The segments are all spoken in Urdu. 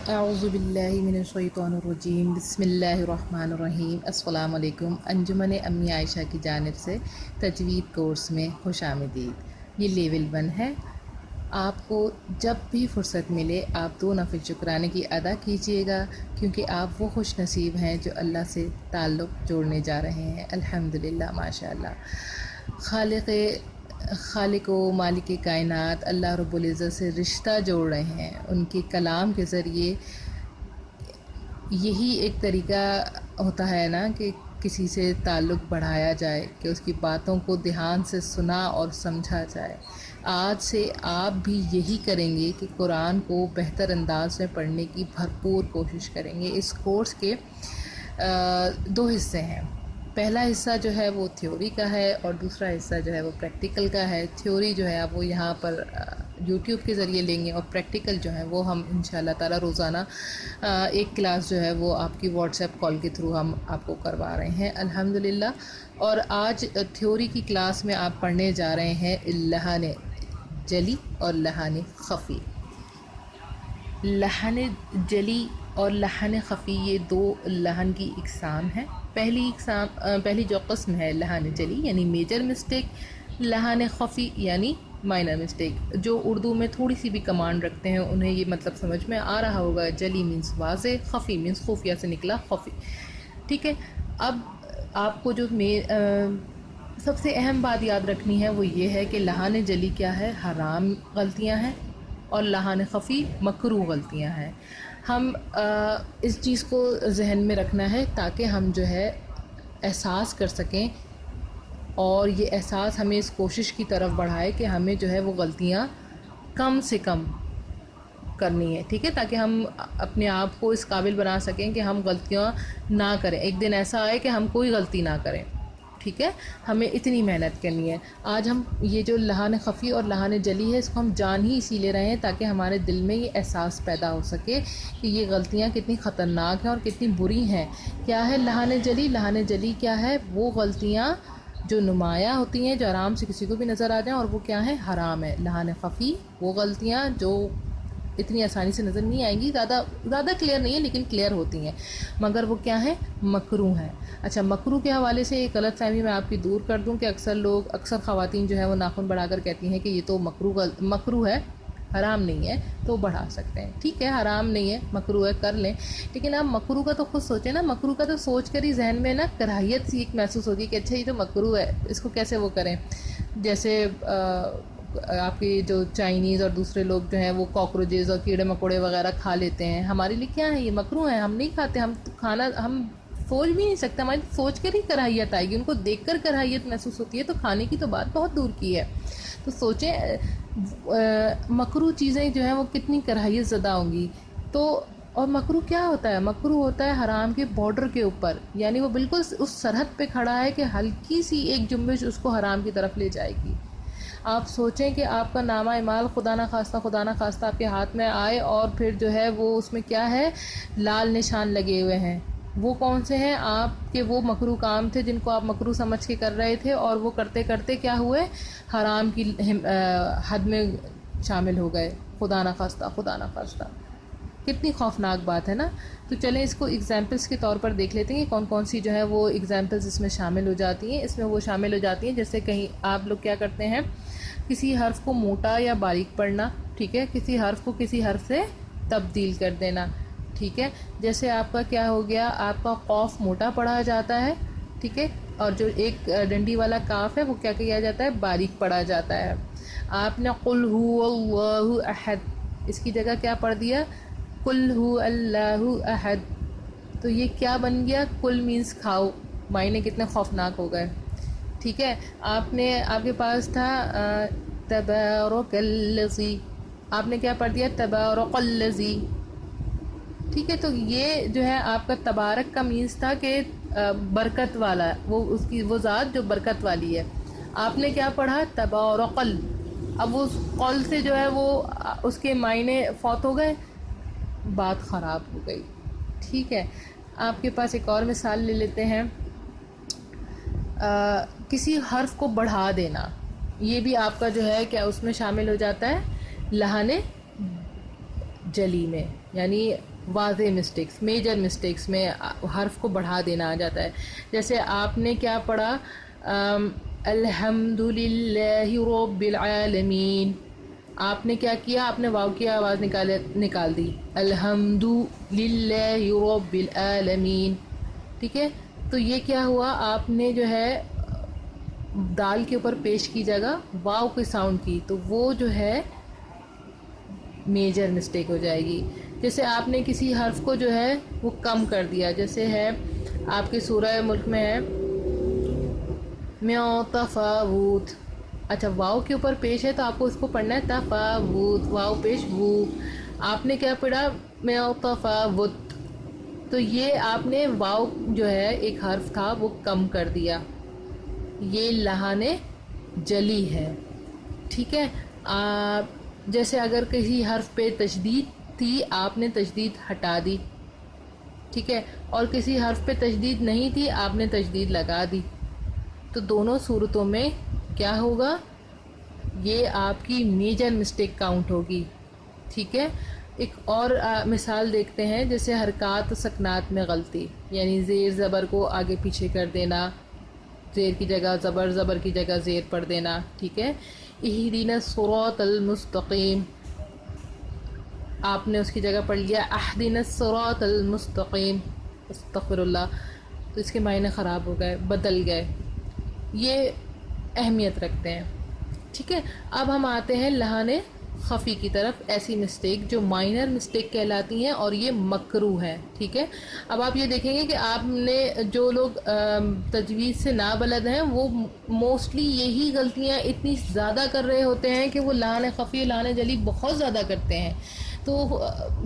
اعوذ باللہ من الشیطان الرجیم، بسم اللہ الرحمن الرحیم۔ السلام علیکم۔ انجمن امی عائشہ کی جانب سے تجوید کورس میں خوش آمدید۔ یہ لیول 1 ہے۔ آپ کو جب بھی فرصت ملے آپ 2 نفل شکرانے کی ادا کیجیے گا، کیونکہ آپ وہ خوش نصیب ہیں جو اللہ سے تعلق جوڑنے جا رہے ہیں۔ الحمدللہ، ماشاء اللہ۔ خالق و مالک کائنات اللہ رب العزت سے رشتہ جوڑ رہے ہیں ان کے کلام کے ذریعے۔ یہی ایک طریقہ ہوتا ہے نا کہ کسی سے تعلق بڑھایا جائے، کہ اس کی باتوں کو دھیان سے سنا اور سمجھا جائے۔ آج سے آپ بھی یہی کریں گے کہ قرآن کو بہتر انداز میں پڑھنے کی بھرپور کوشش کریں گے۔ اس کورس کے 2 حصے ہیں۔ پہلا حصہ جو ہے وہ تھیوری کا ہے اور دوسرا حصہ جو ہے وہ پریکٹیکل کا ہے۔ تھیوری جو ہے وہ یہاں پر یوٹیوب کے ذریعے لیں گے، اور پریکٹیکل جو ہے وہ ہم انشاءاللہ تعالی روزانہ ایک کلاس جو ہے وہ آپ کی واٹس ایپ کال کے تھرو ہم آپ کو کروا رہے ہیں الحمدللہ۔ اور آج تھیوری کی کلاس میں آپ پڑھنے جا رہے ہیں لحن جلی اور لحن خفی۔ لحن جلی اور لحن خفی یہ 2 لحن کی اقسام ہیں۔ پہلی جو قسم ہے لحن جلی یعنی میجر مسٹیک، لحن خفی یعنی مائنر مسٹیک۔ جو اردو میں تھوڑی سی بھی کمانڈ رکھتے ہیں انہیں یہ مطلب سمجھ میں آ رہا ہوگا۔ جلی مینس واضح، خفی مینس خفیہ سے نکلا خفی، ٹھیک ہے۔ اب آپ کو جو سب سے اہم بات یاد رکھنی ہے وہ یہ ہے کہ لحن جلی کیا ہے؟ حرام غلطیاں ہیں، اور لحن خفی مکروہ غلطیاں ہیں۔ ہم اس چیز کو ذہن میں رکھنا ہے تاکہ ہم جو ہے احساس کر سکیں، اور یہ احساس ہمیں اس کوشش کی طرف بڑھائے کہ ہمیں جو ہے وہ غلطیاں کم سے کم کرنی ہے، ٹھیک ہے، تاکہ ہم اپنے آپ کو اس قابل بنا سکیں کہ ہم غلطیاں نہ کریں۔ ایک دن ایسا آئے کہ ہم کوئی غلطی نہ کریں، ٹھیک ہے۔ ہمیں اتنی محنت کرنی ہے۔ آج ہم یہ جو لحن خفی اور لحن جلی ہے اس کو ہم جان ہی اسی لے رہے ہیں تاکہ ہمارے دل میں یہ احساس پیدا ہو سکے کہ یہ غلطیاں کتنی خطرناک ہیں اور کتنی بری ہیں۔ کیا ہے لحن جلی؟ لحن جلی کیا ہے؟ وہ غلطیاں جو نمایاں ہوتی ہیں، جو آرام سے کسی کو بھی نظر آ جائیں، اور وہ کیا ہے؟ حرام ہے۔ لحن خفی وہ غلطیاں جو اتنی آسانی سے نظر نہیں آئیں گی، زیادہ کلیئر نہیں ہے لیکن کلیئر ہوتی ہیں، مگر وہ کیا ہے؟ مکروہ ہیں۔ اچھا، مکروہ کے حوالے سے ایک غلط فہمی میں آپ کی دور کر دوں کہ اکثر خواتین جو ہے وہ ناخن بڑھا کر کہتی ہیں کہ یہ تو مکروہ ہے، حرام نہیں ہے، تو بڑھا سکتے ہیں، ٹھیک ہے، حرام نہیں ہے، مکروہ ہے، کر لیں۔ لیکن آپ مکروہ کا تو خود سوچیں نا، مکروہ کا تو سوچ کر ہی ذہن میں نا کراہیت سی ایک محسوس ہوگی کہ اچھا یہ تو مکروہ ہے، اس کو کیسے وہ کریں۔ جیسے آپ کی جو چائنیز اور دوسرے لوگ جو ہیں وہ کاکروچز اور کیڑے مکوڑے وغیرہ کھا لیتے ہیں، ہمارے لیے کیا ہے؟ یہ مکروہ ہے، ہم نہیں کھاتے، ہم سوچ بھی نہیں سکتے، ہماری سوچ کر ہی کراہیت آئے گی، ان کو دیکھ کر کراہیت محسوس ہوتی ہے، تو کھانے کی تو بات بہت دور کی ہے۔ تو سوچیں مکروہ چیزیں جو ہیں وہ کتنی کراہیت زدہ ہوں گی۔ تو اور مکروہ کیا ہوتا ہے؟ مکروہ ہوتا ہے حرام کے بارڈر کے اوپر، یعنی وہ بالکل اس سرحد پہ کھڑا ہے کہ ہلکی سی ایک جنبش اس کو حرام کی طرف لے جائے گی۔ آپ سوچیں کہ آپ کا نامہ اعمال خدا نہ خواستہ آپ کے ہاتھ میں آئے، اور پھر جو ہے وہ اس میں کیا ہے؟ لال نشان لگے ہوئے ہیں۔ وہ کون سے ہیں؟ آپ کے وہ مکروہ کام تھے جن کو آپ مکروہ سمجھ کے کر رہے تھے، اور وہ کرتے کرتے کیا ہوئے؟ حرام کی حد میں شامل ہو گئے، خدا نہ خواستہ۔ کتنی خوفناک بات ہے نا۔ تو چلیں اس کو ایگزامپلس کے طور پر دیکھ لیتے ہیں کہ کون کون سی جو ہے وہ ایگزامپلس اس میں شامل ہو جاتی ہیں۔ اس میں وہ شامل ہو جاتی ہیں جیسے کہیں آپ لوگ کیا کرتے ہیں، کسی حرف کو موٹا یا باریک پڑھنا، ٹھیک ہے، کسی حرف کو کسی حرف سے تبدیل کر دینا، ٹھیک ہے۔ جیسے آپ کا کیا ہو گیا، آپ کا قوف موٹا پڑھا جاتا ہے، ٹھیک ہے، اور جو ایک ڈنڈی والا کاف ہے وہ کیا کیا جاتا ہے؟ باریک پڑھا جاتا ہے۔ آپ نے قل هو اللہ احد، اس کی جگہ کیا پڑھ دیا؟ قل هو اللہ احد۔ تو یہ کیا بن گیا؟ کل مینس کھاؤ، معنی کتنے خوفناک ہو گئے، ٹھیک ہے۔ آپ کے پاس تھا تبارک الذی، آپ نے کیا پڑھ دیا؟ تبارک الذی، ٹھیک ہے۔ تو یہ جو ہے آپ کا تبارک کا مینس تھا کہ برکت والا، وہ ذات جو برکت والی ہے۔ آپ نے کیا پڑھا؟ تبارک۔ اب اس قول سے جو ہے وہ اس کے معنی فوت ہو گئے، بات خراب ہو گئی، ٹھیک ہے۔ آپ کے پاس ایک اور مثال لے لیتے ہیں، کسی حرف کو بڑھا دینا، یہ بھی آپ کا جو ہے کیا اس میں شامل ہو جاتا ہے؟ لحن جلی میں، یعنی واضح مسٹیکس، میجر مسٹیکس میں حرف کو بڑھا دینا آ جاتا ہے. جیسے آپ نے کیا پڑھا الحمد للہ رب العالمین، آپ نے کیا کیا، آپ نے واو کی آواز نکال دی الحمد للہ رب العالمین. ٹھیک ہے، تو یہ کیا ہوا، آپ نے جو ہے دال کے اوپر پیش کی جگہ واو کی ساؤنڈ کی، تو وہ جو ہے میجر مسٹیک ہو جائے گی. جیسے آپ نے کسی حرف کو جو ہے وہ کم کر دیا، جیسے ہے آپ کی سورہ ملک میں ہے میاں تفاوت، اچھا واو کے اوپر پیش ہے تو آپ کو اس کو پڑھنا ہے تفاوت، واو پیش وو. آپ نے کیا پڑھا میاں تفاوت، تو یہ آپ نے واو جو ہے ایک حرف تھا وہ کم کر دیا، یہ لحن جلی ہے. ٹھیک ہے، جیسے اگر کسی حرف پہ تشدید تھی آپ نے تشدید ہٹا دی. ٹھیک ہے، اور کسی حرف پہ تشدید نہیں تھی آپ نے تشدید لگا دی، تو دونوں صورتوں میں کیا ہوگا، یہ آپ کی میجر مسٹیک کاؤنٹ ہوگی. ٹھیک ہے، ایک اور مثال دیکھتے ہیں، جیسے حرکات و سکنات میں غلطی، یعنی زیر زبر کو آگے پیچھے کر دینا، زیر کی جگہ زبر، زبر کی جگہ زیر پڑھ دینا. ٹھیک ہے، اہدنا الصراط المستقیم، آپ نے اس کی جگہ پڑھ لیا اہدنا الصراط المستقیم، استغفر اللہ، تو اس کے معنی خراب ہو گئے، بدل گئے. یہ اہمیت رکھتے ہیں. ٹھیک ہے، اب ہم آتے ہیں لحن خفی کی طرف، ایسی مسٹیک جو مائنر مسٹیک کہلاتی ہیں اور یہ مکروہ ہے. ٹھیک ہے، اب آپ یہ دیکھیں گے کہ آپ نے جو لوگ تجوید سے نابلد ہیں وہ موسٹلی یہی غلطیاں اتنی زیادہ کر رہے ہوتے ہیں کہ وہ لحن خفی لحن جلی بہت زیادہ کرتے ہیں. تو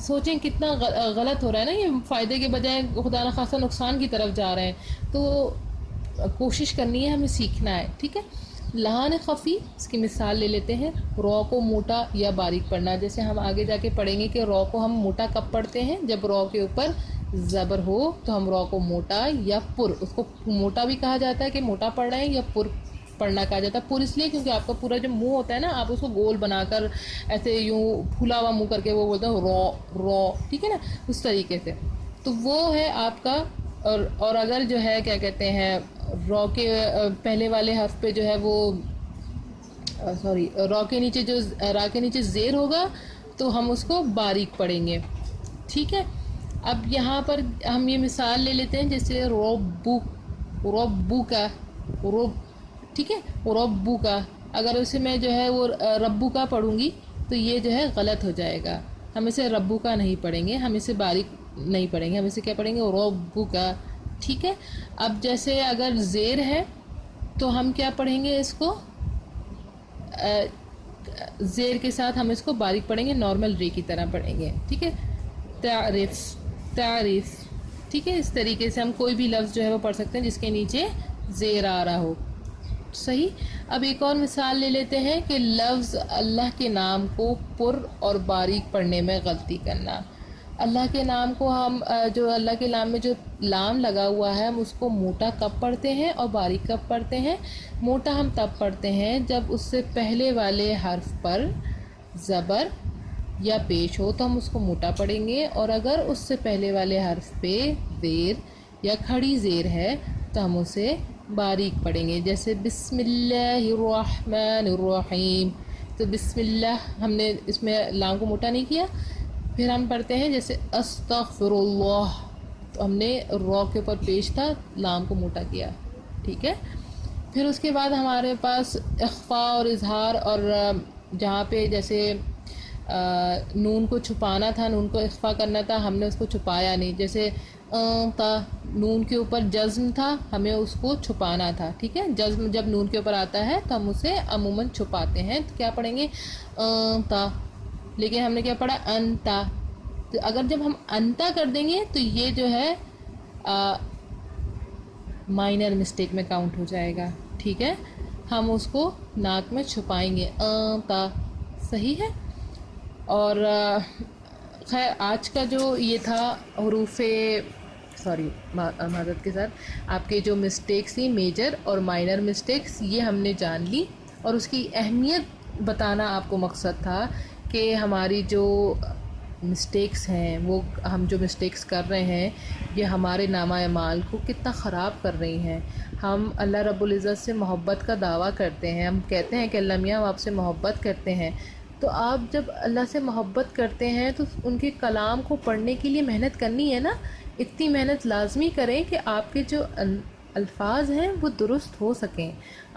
سوچیں کتنا غلط ہو رہا ہے نا، یہ فائدے کے بجائے خدا نخواستہ نقصان کی طرف جا رہے ہیں. تو کوشش کرنی ہے، ہمیں سیکھنا ہے. ٹھیک ہے، لحن خفی، اس کی مثال لے لیتے ہیں، رو کو موٹا یا باریک پڑھنا. جیسے ہم آگے جا کے پڑھیں گے کہ رو کو ہم موٹا کب پڑھتے ہیں، جب رو کے اوپر زبر ہو تو ہم رو کو موٹا یا پر، اس کو موٹا بھی کہا جاتا ہے کہ موٹا پڑھ رہے ہیں، یا پر پڑھنا کہا جاتا ہے. پر اس لیے کیونکہ آپ کا پورا جو منہ ہوتا ہے نا، آپ اس کو گول بنا کر ایسے یوں پھولا ہوا منہ کر کے وہ بولتے ہیں رو رو. ٹھیک ہے نا، اس طریقے سے. تو وہ ہے آپ کا. اور اگر جو ہے کیا کہتے ہیں رو کے پہلے والے حرف پہ جو ہے وہ رو کے نیچے جو را کے نیچے زیر ہوگا تو ہم اس کو باریک پڑھیں گے. ٹھیک ہے، اب یہاں پر ہم یہ مثال لے لیتے ہیں، جیسے ربو کا رب. ٹھیک ہے، ربو کا، اگر اسے میں جو ہے وہ ربو کا پڑھوں گی تو یہ جو ہے غلط ہو جائے گا. ہم اسے ربو کا نہیں پڑھیں گے، ہم اسے باریک نہیں پڑھیں گے، ہم اسے کیا پڑھیں گے، ربو کا. ٹھیک ہے، اب جیسے اگر زیر ہے تو ہم کیا پڑھیں گے، اس کو زیر کے ساتھ ہم اس کو باریک پڑھیں گے، نارمل رے کی طرح پڑھیں گے. ٹھیک ہے، تعریف تعریف. ٹھیک ہے، اس طریقے سے ہم کوئی بھی لفظ جو ہے وہ پڑھ سکتے ہیں جس کے نیچے زیر آ رہا ہو. صحیح. اب ایک اور مثال لے لیتے ہیں کہ لفظ اللہ کے نام کو پر اور باریک پڑھنے میں غلطی کرنا. اللہ کے نام کو ہم جو اللہ کے نام میں جو لام لگا ہوا ہے ہم اس کو موٹا کب پڑھتے ہیں اور باریک کب پڑھتے ہیں. موٹا ہم تب پڑھتے ہیں جب اس سے پہلے والے حرف پر زبر یا پیش ہو تو ہم اس کو موٹا پڑھیں گے، اور اگر اس سے پہلے والے حرف پہ زیر یا کھڑی زیر ہے تو ہم اسے باریک پڑھیں گے. جیسے بسم اللہ الرحمن الرحیم، تو بسم اللہ ہم نے اس میں لام کو موٹا نہیں کیا. پھر ہم پڑھتے ہیں جیسے استغفر اللہ، تو ہم نے رو کے اوپر پیش تھا، لام کو موٹا کیا. ٹھیک ہے، پھر اس کے بعد ہمارے پاس اخفاء اور اظہار، اور جہاں پہ جیسے نون کو چھپانا تھا، نون کو اخفاء کرنا تھا، ہم نے اس کو چھپایا نہیں. جیسے تا، نون کے اوپر جزم تھا، ہمیں اس کو چھپانا تھا. ٹھیک ہے، جزم جب نون کے اوپر آتا ہے تو ہم اسے عموماً چھپاتے ہیں، تو کیا پڑھیں گے تا. لیکن ہم نے کیا پڑھا انتا، تو اگر جب ہم انتا کر دیں گے تو یہ جو ہے مائنر مسٹیک میں کاؤنٹ ہو جائے گا. ٹھیک ہے، ہم اس کو ناک میں چھپائیں گے تا. صحیح ہے. اور خیر آج کا جو یہ تھا حروف معذرت کے ساتھ آپ کے جو مسٹیکس تھیں میجر اور مائنر مسٹیکس، یہ ہم نے جان لی، اور اس کی اہمیت بتانا آپ کو مقصد تھا کہ ہماری جو مسٹیکس ہیں، وہ ہم جو مسٹیکس کر رہے ہیں یہ ہمارے نامہ اعمال کو کتنا خراب کر رہی ہیں۔ ہم اللہ رب العزت سے محبت کا دعویٰ کرتے ہیں، ہم کہتے ہیں کہ اللہ میاں ہم آپ سے محبت کرتے ہیں، تو آپ جب اللہ سے محبت کرتے ہیں تو ان کے کلام کو پڑھنے کے لیے محنت کرنی ہے نا، اتنی محنت لازمی کریں کہ آپ کے جو الفاظ ہیں وہ درست ہو سکیں،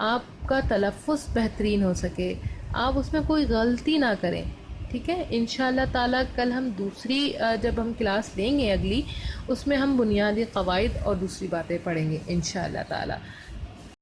آپ کا تلفظ بہترین ہو سکے، آپ اس میں کوئی غلطی نہ کریں، ٹھیک ہے۔ انشاءاللہ تعالیٰ کل ہم دوسری جب ہم کلاس لیں گے اگلی، اس میں ہم بنیادی قواعد اور دوسری باتیں پڑھیں گے انشاءاللہ تعالیٰ۔